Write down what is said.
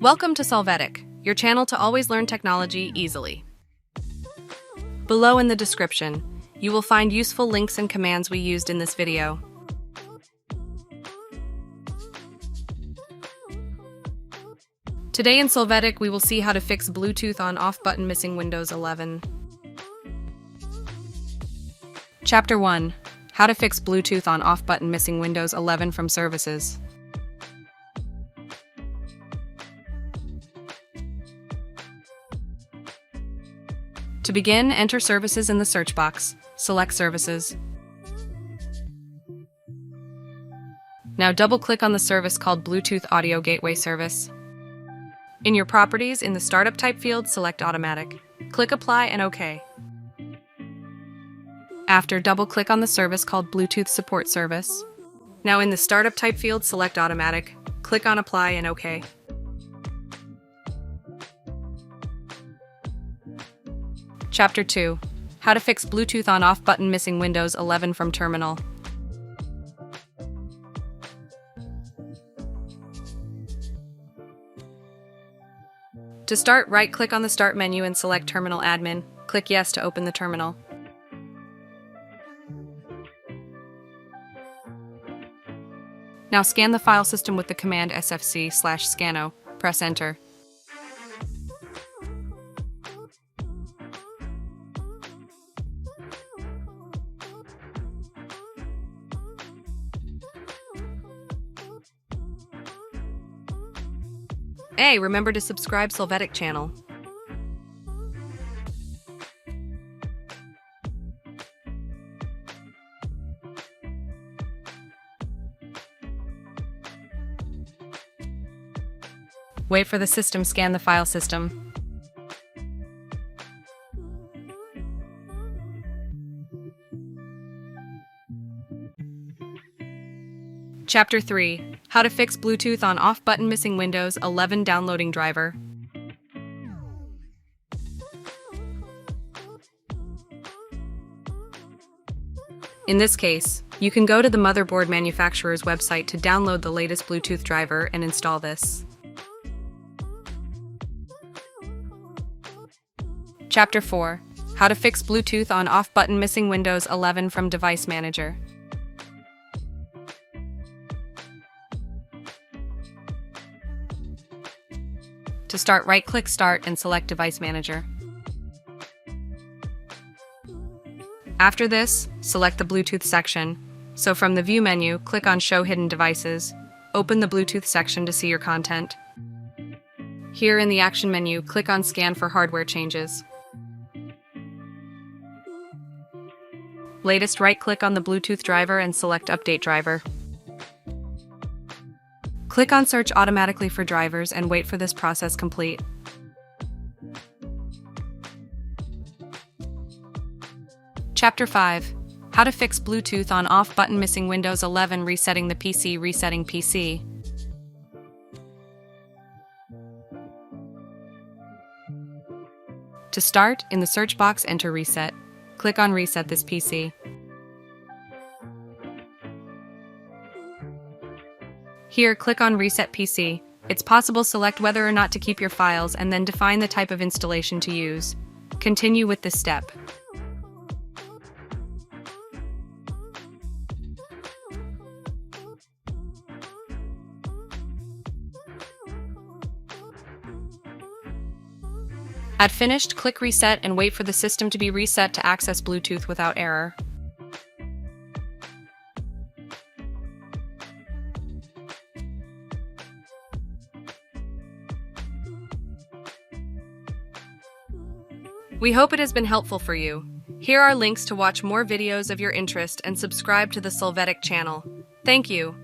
Welcome to Solvetic, your channel to always learn technology easily. Below in the description, you will find useful links and commands we used in this video. Today in Solvetic, we will see how to fix Bluetooth on off button missing Windows 11. Chapter 1. How to fix Bluetooth on off button missing Windows 11 from services. To begin, enter Services in the search box. Select Services. Now double-click on the service called Bluetooth Audio Gateway Service. In your Properties, in the Startup Type field, select Automatic. Click Apply and OK. After, double-click on the service called Bluetooth Support Service. Now in the Startup Type field, select Automatic. Click on Apply and OK. Chapter 2. How to fix Bluetooth on off button missing Windows 11 from terminal. To start, right-click on the Start menu and select Terminal Admin. Click Yes to open the terminal. Now scan the file system with the command sfc/scano. Press Enter. Hey, remember to subscribe Solvetic channel. Wait for the system scan the file system. Chapter 3. How to fix Bluetooth on off button missing Windows 11 downloading driver. In this case, you can go to the motherboard manufacturer's website to download the latest Bluetooth driver and install this. Chapter 4. How to fix Bluetooth on off button missing Windows 11 from Device Manager. To start, right-click Start and select Device Manager. After this, select the Bluetooth section. So from the View menu, click on Show Hidden Devices. Open the Bluetooth section to see your content. Here in the Action menu, click on Scan for hardware changes. Latest, right-click on the Bluetooth driver and select Update Driver. Click on Search automatically for drivers and wait for this process complete. Chapter 5. How to fix Bluetooth on off button missing Windows 11 resetting the PC. Resetting PC. To start, in the search box, enter Reset. Click on Reset this PC. Here, click on Reset PC. It's possible, select whether or not to keep your files and then define the type of installation to use. Continue with this step. At finished, click Reset and wait for the system to be reset to access Bluetooth without error. We hope it has been helpful for you. Here are links to watch more videos of your interest and subscribe to the Solvetic channel. Thank you.